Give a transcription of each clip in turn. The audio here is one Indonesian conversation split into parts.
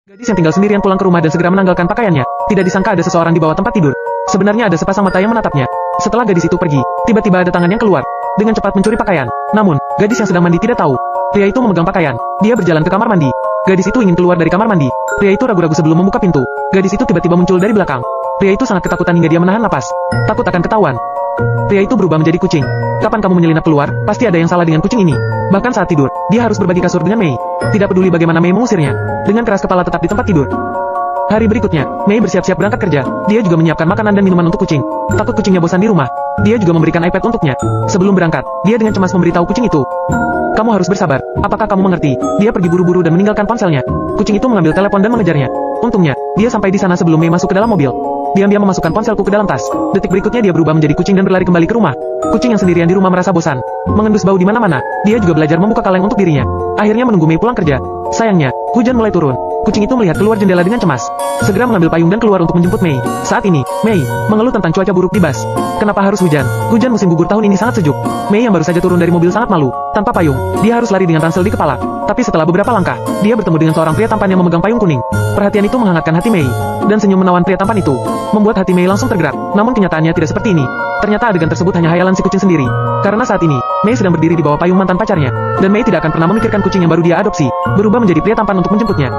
Gadis yang tinggal sendirian pulang ke rumah dan segera menanggalkan pakaiannya. Tidak disangka ada seseorang di bawah tempat tidur. Sebenarnya ada sepasang mata yang menatapnya. Setelah gadis itu pergi, tiba-tiba ada tangan yang keluar. Dengan cepat mencuri pakaian. Namun, gadis yang sedang mandi tidak tahu. Pria itu memegang pakaian. Dia berjalan ke kamar mandi. Gadis itu ingin keluar dari kamar mandi. Pria itu ragu-ragu sebelum membuka pintu. Gadis itu tiba-tiba muncul dari belakang. Pria itu sangat ketakutan hingga dia menahan napas. Takut akan ketahuan. Pria itu berubah menjadi kucing. Kapan kamu menyelinap keluar, pasti ada yang salah dengan kucing ini. Bahkan saat tidur, dia harus berbagi kasur dengan Mei. Tidak peduli bagaimana Mei mengusirnya. Dengan keras kepala tetap di tempat tidur. Hari berikutnya, Mei bersiap-siap berangkat kerja. Dia juga menyiapkan makanan dan minuman untuk kucing. Takut kucingnya bosan di rumah, dia juga memberikan iPad untuknya. Sebelum berangkat, dia dengan cemas memberitahu kucing itu. Kamu harus bersabar, apakah kamu mengerti? Dia pergi buru-buru dan meninggalkan ponselnya. Kucing itu mengambil telepon dan mengejarnya. Untungnya, dia sampai di sana sebelum Mei masuk ke dalam mobil. Diam-diam memasukkan ponselku ke dalam tas. Detik berikutnya dia berubah menjadi kucing dan berlari kembali ke rumah. Kucing yang sendirian di rumah merasa bosan, mengendus bau di mana-mana. Dia juga belajar membuka kaleng untuk dirinya. Akhirnya menunggu Mei pulang kerja. Sayangnya, hujan mulai turun. Kucing itu melihat keluar jendela dengan cemas. Segera mengambil payung dan keluar untuk menjemput Mei. Saat ini, Mei mengeluh tentang cuaca buruk di bus. Kenapa harus hujan? Hujan musim gugur tahun ini sangat sejuk. Mei yang baru saja turun dari mobil sangat malu. Tanpa payung, dia harus lari dengan ransel di kepala. Tapi setelah beberapa langkah, dia bertemu dengan seorang pria tampan yang memegang payung kuning. Perhatian itu menghangatkan hati Mei. Dan senyum menawan pria tampan itu membuat hati Mei langsung tergerak. Namun kenyataannya tidak seperti ini. Ternyata adegan tersebut hanya hayalan si kucing sendiri. Karena saat ini, Mei sedang berdiri di bawah payung mantan pacarnya. Dan Mei tidak akan pernah memikirkan kucing yang baru dia adopsi berubah menjadi pria tampan untuk menjemputnya.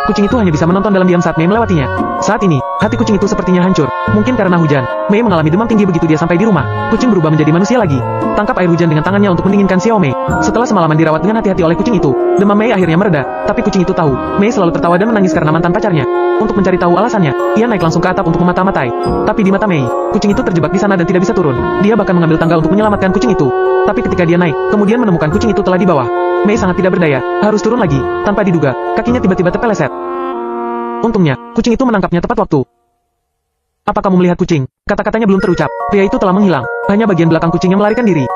Kucing itu hanya bisa menonton dalam diam saat Mei melewatinya. Saat ini, hati kucing itu sepertinya hancur. Mungkin karena hujan, Mei mengalami demam tinggi begitu dia sampai di rumah. Kucing berubah menjadi manusia lagi. Tangkap air hujan dengan tangannya untuk mendinginkan Xiao Mei. Setelah semalaman dirawat dengan hati-hati oleh kucing itu, demam Mei akhirnya mereda. Tapi kucing itu tahu, Mei selalu tertawa dan menangis karena mantan pacarnya. Untuk mencari tahu alasannya, ia naik langsung ke atap untuk memata-matai. Tapi di mata Mei, kucing itu terjebak di sana dan tidak bisa turun. Dia bahkan mengambil tangga untuk menyelamatkan kucing itu. Tapi ketika dia naik, kemudian menemukan kucing itu telah di bawah. Mei sangat tidak berdaya, harus turun lagi. Tanpa diduga, kakinya tiba-tiba terpeleset. Untungnya, kucing itu menangkapnya tepat waktu. Apa kamu melihat kucing? Kata-katanya belum terucap. Pria itu telah menghilang. Hanya bagian belakang kucing yang melarikan diri.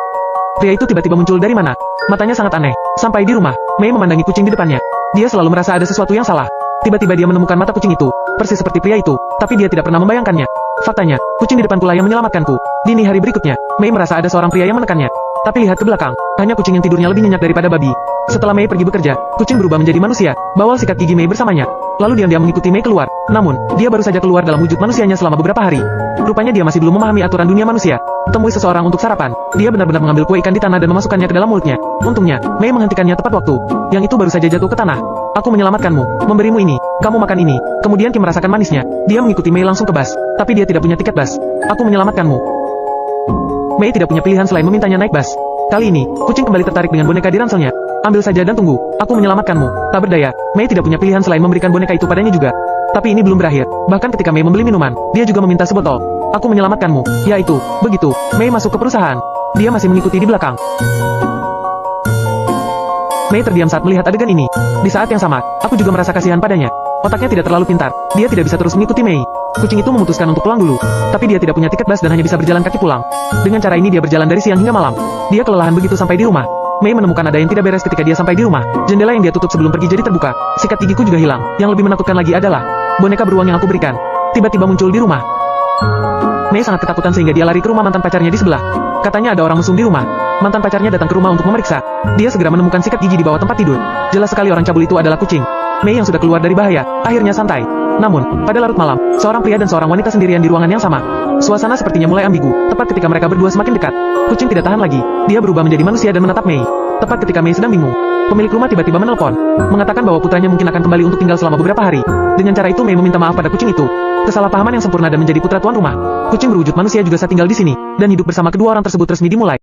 Pria itu tiba-tiba muncul dari mana? Matanya sangat aneh. Sampai di rumah, Mei memandangi kucing di depannya. Dia selalu merasa ada sesuatu yang salah. Tiba-tiba dia menemukan mata kucing itu, persis seperti pria itu, tapi dia tidak pernah membayangkannya. Faktanya, kucing di depanku lah yang menyelamatkanku. Dini hari berikutnya, Mei merasa ada seorang pria yang menekannya. Tapi lihat ke belakang, hanya kucing yang tidurnya lebih nyenyak daripada babi. Setelah Mei pergi bekerja, kucing berubah menjadi manusia, bawal sikat gigi Mei bersamanya. Lalu diam-diam mengikuti Mei keluar. Namun, dia baru saja keluar dalam wujud manusianya selama beberapa hari. Rupanya dia masih belum memahami aturan dunia manusia. Temui seseorang untuk sarapan. Dia benar-benar mengambil kue ikan di tanah dan memasukkannya ke dalam mulutnya. Untungnya, Mei menghentikannya tepat waktu. Yang itu baru saja jatuh ke tanah. Aku menyelamatkanmu, memberimu ini, kamu makan ini. Kemudian Kim merasakan manisnya. Dia mengikuti Mei langsung ke bus. Tapi dia tidak punya tiket bus. Aku menyelamatkanmu. Mei tidak punya pilihan selain memintanya naik bus. Kali ini, kucing kembali tertarik dengan boneka di ranselnya. Ambil saja dan tunggu, aku menyelamatkanmu. Tak berdaya, Mei tidak punya pilihan selain memberikan boneka itu padanya juga. Tapi ini belum berakhir. Bahkan ketika Mei membeli minuman, dia juga meminta sebotol. Aku menyelamatkanmu. Yaitu, begitu, Mei masuk ke perusahaan. Dia masih mengikuti di belakang. Mei terdiam saat melihat adegan ini. Di saat yang sama, aku juga merasa kasihan padanya. Otaknya tidak terlalu pintar, dia tidak bisa terus mengikuti Mei. Kucing itu memutuskan untuk pulang dulu. Tapi dia tidak punya tiket bus dan hanya bisa berjalan kaki pulang. Dengan cara ini dia berjalan dari siang hingga malam. Dia kelelahan begitu sampai di rumah. Mei menemukan ada yang tidak beres ketika dia sampai di rumah. Jendela yang dia tutup sebelum pergi jadi terbuka. Sikat gigiku juga hilang. Yang lebih menakutkan lagi adalah boneka beruang yang aku berikan tiba-tiba muncul di rumah. Mei sangat ketakutan sehingga dia lari ke rumah mantan pacarnya di sebelah. Katanya ada orang mesum di rumah. Mantan pacarnya datang ke rumah untuk memeriksa. Dia segera menemukan sikat gigi di bawah tempat tidur. Jelas sekali orang cabul itu adalah kucing. Mei yang sudah keluar dari bahaya, akhirnya santai. Namun, pada larut malam, seorang pria dan seorang wanita sendirian di ruangan yang sama. Suasana sepertinya mulai ambigu, tepat ketika mereka berdua semakin dekat. Kucing tidak tahan lagi, dia berubah menjadi manusia dan menatap Mei. Tepat ketika Mei sedang bingung, pemilik rumah tiba-tiba menelpon, mengatakan bahwa putranya mungkin akan kembali untuk tinggal selama beberapa hari. Dengan cara itu Mei meminta maaf pada kucing itu. Kesalahpahaman yang sempurna dan menjadi putra tuan rumah. Kucing berwujud manusia juga saat tinggal di sini, dan hidup bersama kedua orang tersebut resmi dimulai.